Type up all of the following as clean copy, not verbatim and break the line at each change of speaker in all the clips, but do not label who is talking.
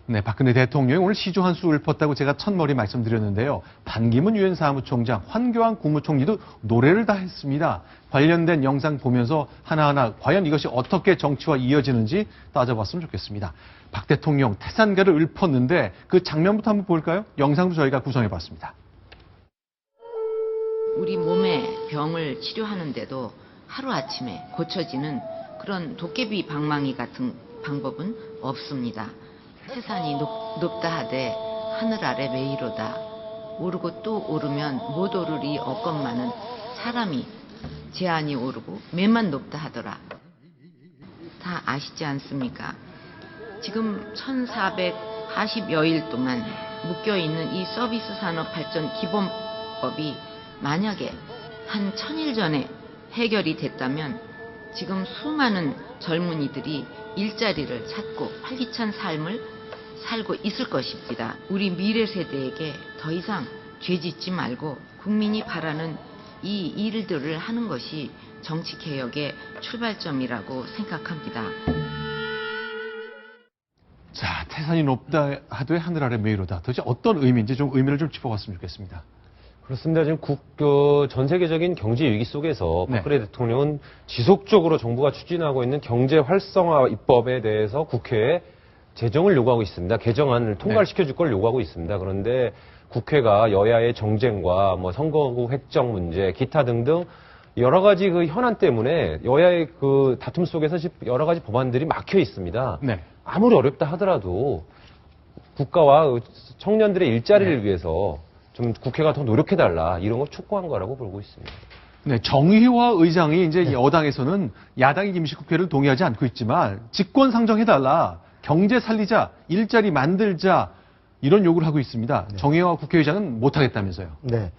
네, 박근혜 대통령이 오늘 시조 한 수 읊었다고 제가 첫머리 말씀드렸는데요. 반기문 유엔 사무총장, 황교안 국무총리도 노래를 다 했습니다. 관련된 영상 보면서 하나하나 과연 이것이 어떻게 정치와 이어지는지 따져봤으면 좋겠습니다. 박 대통령 태산가를 읊었는데 그 장면부터 한번 볼까요? 영상도 저희가 구성해봤습니다.
우리 몸의 병을 치료하는데도 하루아침에 고쳐지는 그런 도깨비 방망이 같은 방법은 없습니다. 태산이 높다 하되 하늘 아래 메이로다. 오르고 또 오르면 못 오르리 없건만은 사람이 제한이 오르고 매만 높다 하더라. 다 아시지 않습니까? 지금 1440여일 동안 묶여있는 이 서비스 산업 발전 기본법이 만약에 한 1000일 전에 해결이 됐다면 지금 수많은 젊은이들이 일자리를 찾고 활기찬 삶을 살고 있을 것입니다. 우리 미래 세대에게 더 이상 죄짓지 말고 국민이 바라는 이 일들을 하는 것이 정치개혁의 출발점이라고 생각합니다.
자, 태산이 높다 하되 하늘 아래 메이로다. 도대체 어떤 의미인지 좀 의미를 좀 짚어봤으면 좋겠습니다.
그렇습니다. 지금 전 세계적인 경제 위기 속에서
네.
박근혜 대통령은 지속적으로 정부가 추진하고 있는 경제 활성화 입법에 대해서 국회에 제정을 요구하고 있습니다. 개정안을 통과를 시켜줄 걸 요구하고 있습니다. 그런데 국회가 여야의 정쟁과 선거구 획정 문제, 기타 등등 여러 가지 그 현안 때문에 여야의 그 다툼 속에서 여러 가지 법안들이 막혀 있습니다.
네.
아무리 어렵다 하더라도 국가와 청년들의 일자리를 위해서 좀 국회가 더 노력해달라 이런 걸 촉구한 거라고 보고 있습니다.
네, 정의화 의장이 이제 여당에서는 야당이 임시국회를 동의하지 않고 있지만 직권 상정해달라, 경제 살리자, 일자리 만들자 이런 요구를 하고 있습니다.
네.
정의화 국회의장은 못하겠다면서요.
네.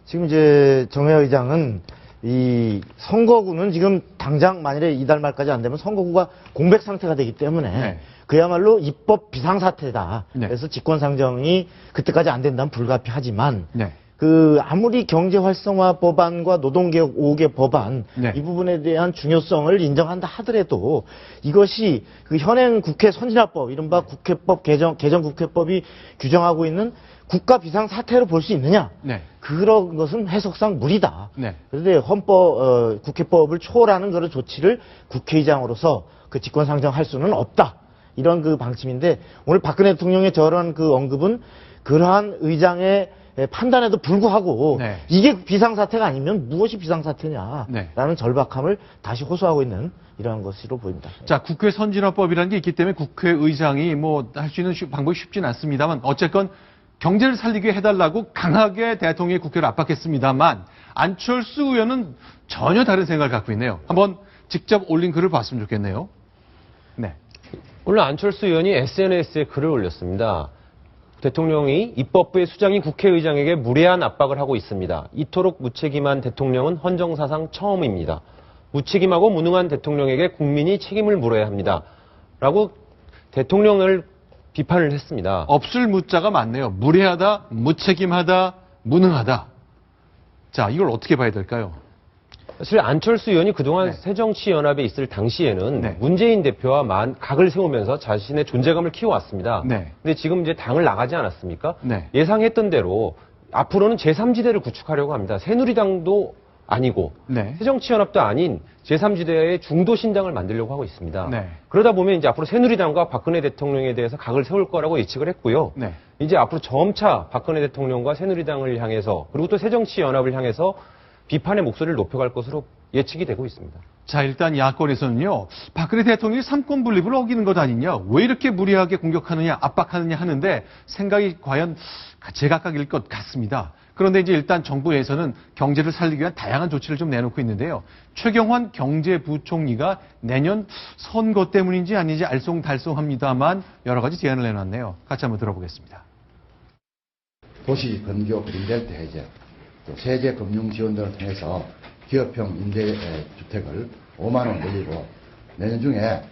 지금 이제 정의화 의장은 이 선거구는 지금 당장 만일에 이달 말까지 안 되면 선거구가 공백 상태가 되기 때문에
네.
그야말로 입법 비상사태다.
네.
그래서 직권상정이 그때까지 안 된다면 불가피하지만
네.
아무리 경제 활성화 법안과 노동개혁 5개 법안
네.
이 부분에 대한 중요성을 인정한다 하더라도 이것이 그 현행 국회 선진화법 이른바 국회법 개정 국회법이 규정하고 있는 국가 비상 사태로 볼 수 있느냐?
네.
그런 것은 해석상 무리다.
네.
그런데 국회법을 초월하는 그런 조치를 국회의장으로서 그 직권상정할 수는 없다. 이런 그 방침인데 오늘 박근혜 대통령의 저런 그 언급은 그러한 의장의 판단에도 불구하고
네.
이게 비상사태가 아니면 무엇이 비상사태냐라는
네.
절박함을 다시 호소하고 있는 이러한 것으로 보입니다.
자, 국회 선진화법이라는 게 있기 때문에 국회의장이 할 수 있는 방법이 쉽지는 않습니다만 어쨌건 경제를 살리게 해달라고 강하게 대통령이 국회를 압박했습니다만 안철수 의원은 전혀 다른 생각을 갖고 있네요. 한번 직접 올린 글을 봤으면 좋겠네요. 네.
오늘 안철수 의원이 SNS에 글을 올렸습니다. 대통령이 입법부의 수장인 국회의장에게 무례한 압박을 하고 있습니다. 이토록 무책임한 대통령은 헌정사상 처음입니다. 무책임하고 무능한 대통령에게 국민이 책임을 물어야 합니다. 라고 대통령을 비판을 했습니다.
없을 무자가 많네요. 무례하다, 무책임하다, 무능하다. 자, 이걸 어떻게 봐야 될까요?
사실 안철수 의원이 그동안
네.
새정치연합에 있을 당시에는
네.
문재인 대표와 각을 세우면서 자신의 존재감을 키워왔습니다.
네.
근데 지금 이제 당을 나가지 않았습니까?
네.
예상했던 대로 앞으로는 제3지대를 구축하려고 합니다. 새누리당도 아니고
네.
새정치연합도 아닌 제3지대의 중도신당을 만들려고 하고 있습니다.
네.
그러다 보면 이제 앞으로 새누리당과 박근혜 대통령에 대해서 각을 세울 거라고 예측을 했고요.
네.
이제 앞으로 점차 박근혜 대통령과 새누리당을 향해서 그리고 또 새정치연합을 향해서 비판의 목소리를 높여갈 것으로 예측이 되고 있습니다.
자, 일단 야권에서는요, 박근혜 대통령이 삼권 분립을 어기는 것 아니냐, 왜 이렇게 무리하게 공격하느냐, 압박하느냐 하는데 생각이 과연 제각각일 것 같습니다. 그런데 이제 일단 정부에서는 경제를 살리기 위한 다양한 조치를 좀 내놓고 있는데요. 최경환 경제부총리가 내년 선거 때문인지 아닌지 알쏭달쏭합니다만 여러 가지 제안을 내놨네요. 같이 한번 들어보겠습니다.
도시 근교 그린벨트 해제, 또 세제 금융 지원 등을 통해서 기업형 임대주택을 5만 원 늘리고 내년 중에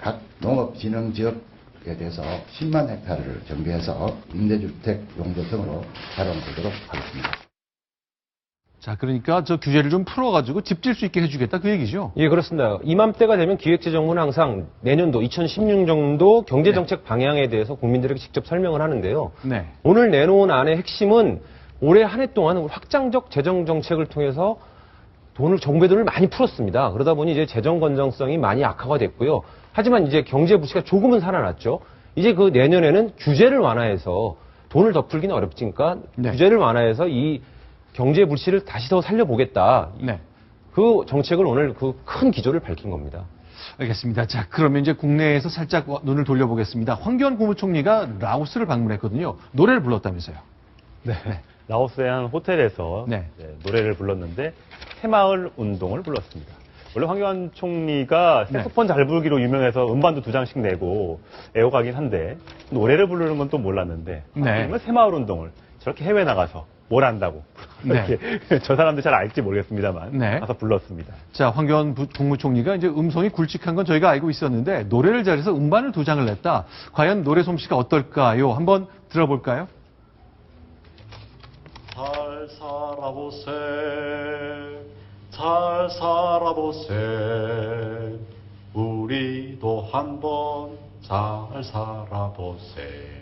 각 농업진흥지역에 대해서 10만 헥타르를 정비해서 임대주택 용도 등으로 활용되도록 하겠습니다.
자, 그러니까 저 규제를 좀 풀어가지고 집 질 수 있게 해주겠다 그 얘기죠.
예, 그렇습니다. 이맘때가 되면 기획재정부는 항상 내년도 2016년도 경제정책 방향에 대해서 국민들에게 직접 설명을 하는데요.
네.
오늘 내놓은 안의 핵심은 올해 한 해 동안 확장적 재정 정책을 통해서 정부의 돈을 많이 풀었습니다. 그러다 보니 이제 재정 건전성이 많이 악화가 됐고요. 하지만 이제 경제 부씨가 조금은 살아났죠. 이제 그 내년에는 규제를 완화해서 돈을 더 풀기는 어렵지니까
네.
규제를 완화해서 이 경제 불씨를 다시 더 살려보겠다.
네.
그 정책을 오늘 그 큰 기조를 밝힌 겁니다.
알겠습니다. 자, 그러면 이제 국내에서 살짝 눈을 돌려보겠습니다. 황교안 국무총리가 라오스를 방문했거든요. 노래를 불렀다면서요.
네. 라오스의 한 호텔에서
네.
노래를 불렀는데 새마을 운동을 불렀습니다. 원래 황교안 총리가 색소폰 잘 불기로 유명해서 음반도 2장씩 내고 애호가긴 한데 노래를 부르는 건 또 몰랐는데
네.
새마을 운동을 저렇게 해외 나가서 뭘 안다고
네.
이렇게 저 사람들 잘 알지 모르겠습니다만
네.
가서 불렀습니다.
자, 황교안 국무총리가 이제 음성이 굵직한 건 저희가 알고 있었는데 노래를 잘해서 음반을 2장을 냈다. 과연 노래 솜씨가 어떨까요? 한번 들어볼까요?
잘 살아보세, 잘 살아보세, 우리도 한번 잘 살아보세.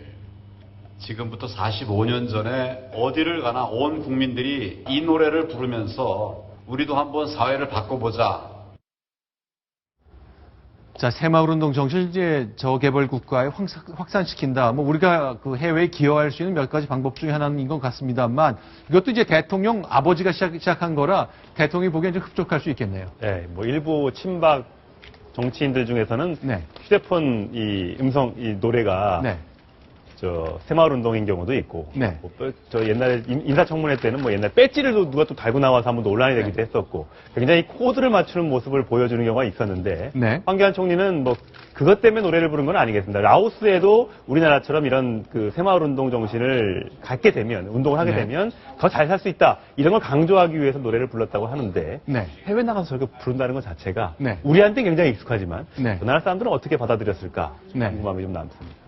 지금부터 45년 전에 어디를 가나 온 국민들이 이 노래를 부르면서 우리도 한번 사회를 바꿔보자.
자, 새마을운동 정신을 이제 저개발 국가에 확산시킨다. 뭐 우리가 그 해외에 기여할 수 있는 몇 가지 방법 중에 하나인 것 같습니다만 이것도 이제 대통령 아버지가 시작한 거라 대통령이 보기엔 좀 흡족할 수 있겠네요.
네, 뭐 일부 친박 정치인들 중에서는
네.
휴대폰 이 노래가
네.
저 새마을 운동인 경우도 있고,
네.
저 옛날에 인사청문회 때는 뭐 옛날 배지를 누가 또 달고 나와서 한번 논란이 되기도 했었고, 굉장히 코드를 맞추는 모습을 보여주는 경우가 있었는데,
네.
황교안 총리는 뭐 그것 때문에 노래를 부른 건 아니겠습니다. 라오스에도 우리나라처럼 이런 그 새마을 운동 정신을 갖게 되면, 운동을 하게
네.
되면 더 잘 살 수 있다 이런 걸 강조하기 위해서 노래를 불렀다고 하는데,
네.
해외 나가서 저렇게 부른다는 것 자체가
네.
우리한테 굉장히 익숙하지만,
네.
그 나라 사람들은 어떻게 받아들였을까
네.
궁금함이 좀 남습니다.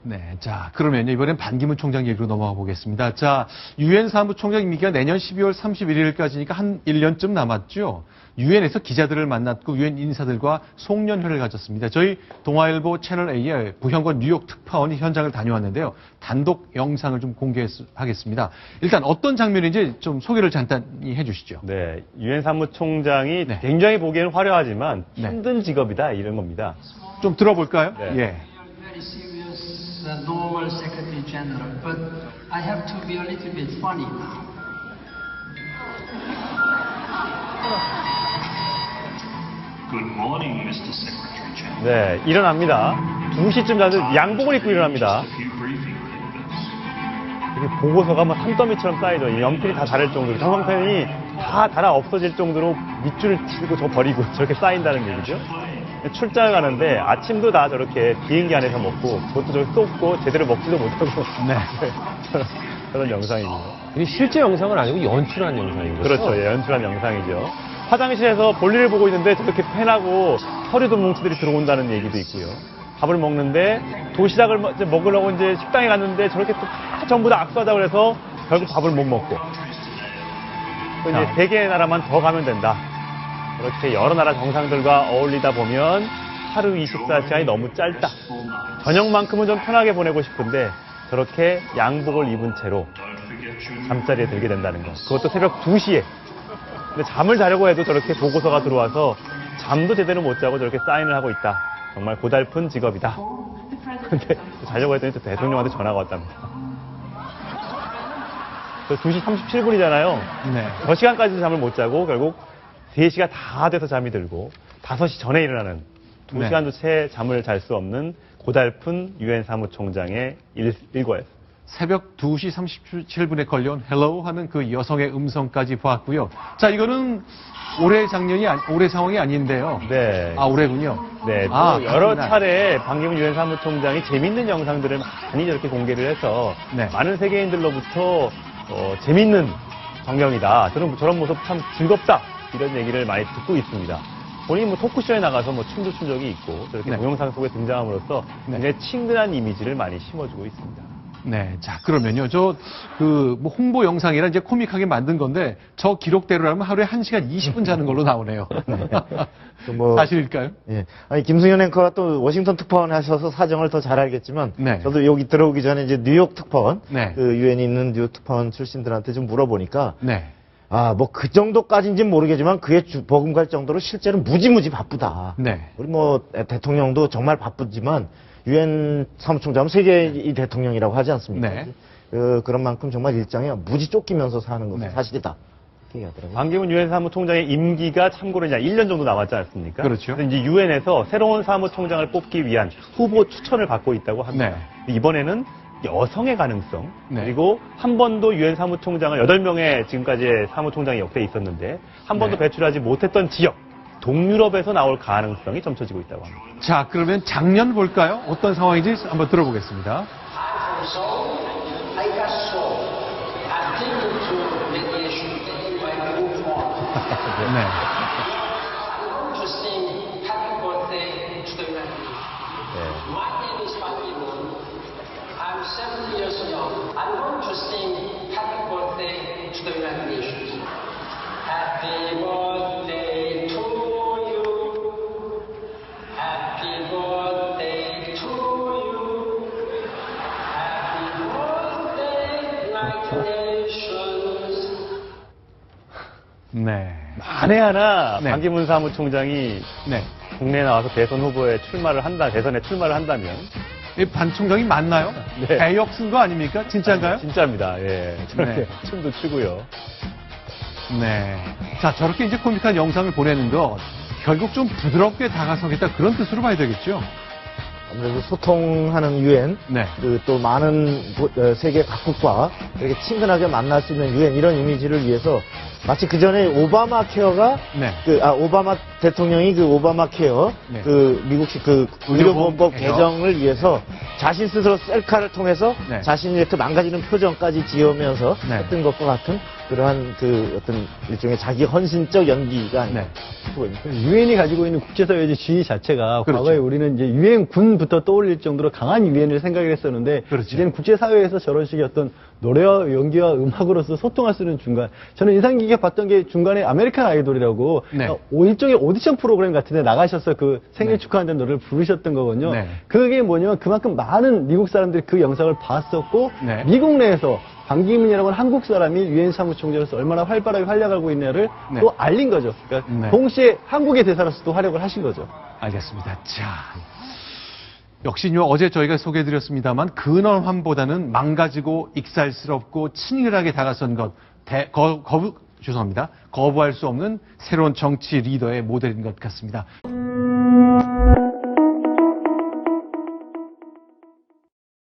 네, 자, 그러면 이번엔 반기문 총장 얘기로 넘어가 보겠습니다. 자, 유엔 사무총장 임기가 내년 12월 31일까지니까 한 1년쯤 남았죠. 유엔에서 기자들을 만났고 유엔 인사들과 송년회를 가졌습니다. 저희 동아일보 채널A의 부현권 뉴욕 특파원이 현장을 다녀왔는데요. 단독 영상을 좀 공개하겠습니다. 일단 어떤 장면인지 좀 소개를 간단히 해주시죠.
네, 유엔 사무총장이
네.
굉장히 보기에는 화려하지만
네.
힘든 직업이다 이런 겁니다.
좀 들어볼까요?
네.
예.
Very serious, normal Secretary General, but I have to be a little bit funny now.
Good morning, Mr. Secretary General.
네, 일어납니다. 2시쯤 자서 양복을 입고 일어납니다.
few briefing papers.
이게 보고서가 뭐 산더미처럼 쌓이죠. 연필이 다 자랄 정도로, 형광펜이 다 달아 없어질 정도로 밑줄을 치고 저 버리고 저렇게 쌓인다는 얘기죠. 출장을 가는데 아침도 다 저렇게 비행기 안에서 먹고 그것도 저렇게 쏟고 제대로 먹지도 못하고
네.
그런 영상이죠.
이게 실제 영상은 아니고 연출한 영상인 거죠?
그렇죠. 예, 연출한 영상이죠. 화장실에서 볼일을 보고 있는데 저렇게 펜하고 서류도 뭉치들이 들어온다는 얘기도 있고요. 밥을 먹는데 도시락을 먹으려고 이제 식당에 갔는데 저렇게 또 다 전부 다 악수하자고 해서 결국 밥을 못 먹고. 또 이제
자.
3개의 나라만 더 가면 된다. 그렇게 여러 나라 정상들과 어울리다 보면 하루 24시간이 너무 짧다. 저녁만큼은 좀 편하게 보내고 싶은데 저렇게 양복을 입은 채로 잠자리에 들게 된다는 것. 그것도 새벽 2시에. 근데 잠을 자려고 해도 저렇게 보고서가 들어와서 잠도 제대로 못 자고 저렇게 사인을 하고 있다. 정말 고달픈 직업이다. 근데 자려고 했더니 또 대통령한테 전화가 왔답니다. 2시 37분이잖아요.
네.
저 시간까지도 잠을 못 자고 결국 3시가 다 돼서 잠이 들고 5시 전에 일어나는 2시간도 채 잠을 잘 수 없는 고달픈 유엔 사무총장의 일과였습니다.
새벽 2시 37분에 걸려온 헬로우 하는 그 여성의 음성까지 보았고요. 자, 이거는 올해 올해 상황이 아닌데요.
네.
아, 올해군요.
네, 또
아,
여러
그렇구나.
차례 반기문 유엔 사무총장이 재밌는 영상들을 많이 저렇게 공개를 해서
네.
많은 세계인들로부터 재밌는 광경이다. 저런 모습 참 즐겁다. 이런 얘기를 많이 듣고 있습니다. 본인이 뭐 토크쇼에 나가서 뭐 춤도 춘 적이 있고 저렇게
네.
동영상 속에 등장함으로써
네.
굉장히 친근한 이미지를 많이 심어주고 있습니다.
네, 자 그러면요, 뭐 홍보 영상이라 이제 코믹하게 만든 건데 저 기록대로라면 하루에 1시간 20분 자는 걸로 나오네요.
뭐,
사실일까요?
예. 아니, 김승현 앵커가 또 워싱턴 특파원 하셔서 사정을 더 잘 알겠지만,
네.
저도 여기 들어오기 전에 이제 뉴욕 특파원,
네.
그 유엔에 있는 뉴욕 특파원 출신들한테 좀 물어보니까,
네.
아, 뭐 그 정도까지인지는 모르겠지만 그게 버금갈 정도로 실제로 무지무지 바쁘다.
네.
우리 뭐 대통령도 정말 바쁘지만 유엔 사무총장은 세계의 대통령이라고 하지 않습니까?
네.
그런 만큼 정말 일정에 무지 쫓기면서 사는 것은
네.
사실이다. 이렇게 얘기하더라고요.
반기문 유엔 사무총장의 임기가 참고로 이제 1년 정도 남았지 않습니까?
그렇죠.
그래서 이제 유엔에서 새로운 사무총장을 뽑기 위한 후보 추천을 받고 있다고 합니다. 이번에는 여성의 가능성,
네.
그리고 한 번도 유엔 사무총장을 8명의 지금까지의 사무총장이 역대에 있었는데 한 번도
네.
배출하지 못했던 지역, 동유럽에서 나올 가능성이 점쳐지고 있다고 합니다.
자 그러면 작년 볼까요? 어떤 상황인지 한번 들어보겠습니다. 네.
I'm 70 years young. I'm going to sing happy birthday to the United Nations. Happy birthday to you. Happy birthday to you. Happy birthday, United Nations.
네.
만에 하나
네.
반기문 사무총장이
네.
국내에 나와서 대선 후보에 대선에 출마를 한다면
이 반 총장이 맞나요?
네.
배역 쓴 거 아닙니까? 진짜인가요?
진짜입니다. 예. 저렇게
네.
춤도 추고요.
네. 자, 저렇게 이제 코믹한 영상을 보내는 거 결국 좀 부드럽게 다가서겠다 그런 뜻으로 봐야 되겠죠?
아무래도 소통하는 유엔,
네.
그 또 많은 세계 각국과 이렇게 친근하게 만날 수 있는 유엔 이런 이미지를 위해서 마치 그 전에 오바마 케어가
네.
오바마 대통령이 그 오바마 케어
네.
그 미국식 그 의료보험법
개정.
개정을 위해서 자신 스스로 셀카를 통해서
네.
자신이 이렇게 망가지는 표정까지 지으면서
네.
했던 것과 같은 그러한 그 어떤 일종의 자기 헌신적 연기가 아닌가
네.
보입니다.
유엔이 가지고 있는 국제사회의 지위 자체가
그렇죠.
과거에 우리는 이제 유엔군부터 떠올릴 정도로 강한 유엔을 생각을 했었는데
그렇죠.
이제는 국제사회에서 저런 식의 어떤 노래와 연기와 음악으로서 소통할 수 있는 중간 저는 인상 깊게 봤던 게 중간에 아메리칸 아이돌이라고
네.
일종의 오디션 프로그램 같은 데 나가셔서 그 생일
네.
축하한다는 노래를 부르셨던 거거든요.
네.
그게 뭐냐면 그만큼 많은 미국 사람들이 그 영상을 봤었고
네.
미국 내에서 반기문이라고 하는 한국 사람이 유엔 사무총장으로서 얼마나 활발하게 활약하고 있냐를
네.
또 알린 거죠. 그러니까
네.
동시에 한국의 대사로서도 활약을 하신 거죠.
알겠습니다. 자. 역시요, 어제 저희가 소개해드렸습니다만, 근엄함보다는 망가지고 익살스럽고 친밀하게 다가선 것, 죄송합니다. 거부할 수 없는 새로운 정치 리더의 모델인 것 같습니다.